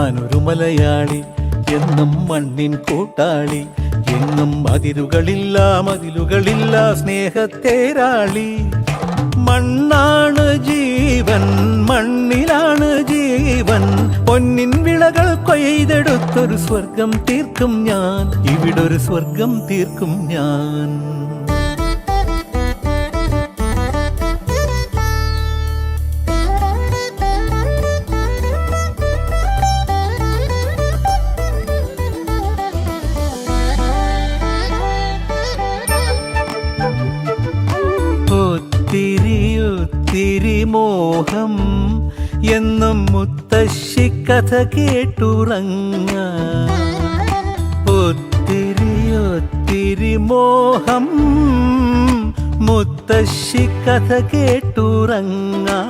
ഞാനൊരു മലയാളി, എന്നും മണ്ണിൻ കൂട്ടാളി, എങ്ങും മതിലുകളില്ല സ്നേഹത്തേരാളി. മണ്ണാണ് ജീവൻ, മണ്ണിലാണ് ജീവൻ, പൊന്നിൻ വിളകൾ കൊയ്തെടുത്തൊരു സ്വർഗം തീർക്കും ഞാൻ, ഇവിടൊരു സ്വർഗം തീർക്കും ഞാൻ. ഒത്തിരി മോഹം എന്നും മുത്തശ്ശി കഥ കേട്ടുറങ്ങാൻ. ഒത്തിരി മോഹം മുത്തശ്ശി കഥ കേട്ടുറങ്ങാൻ.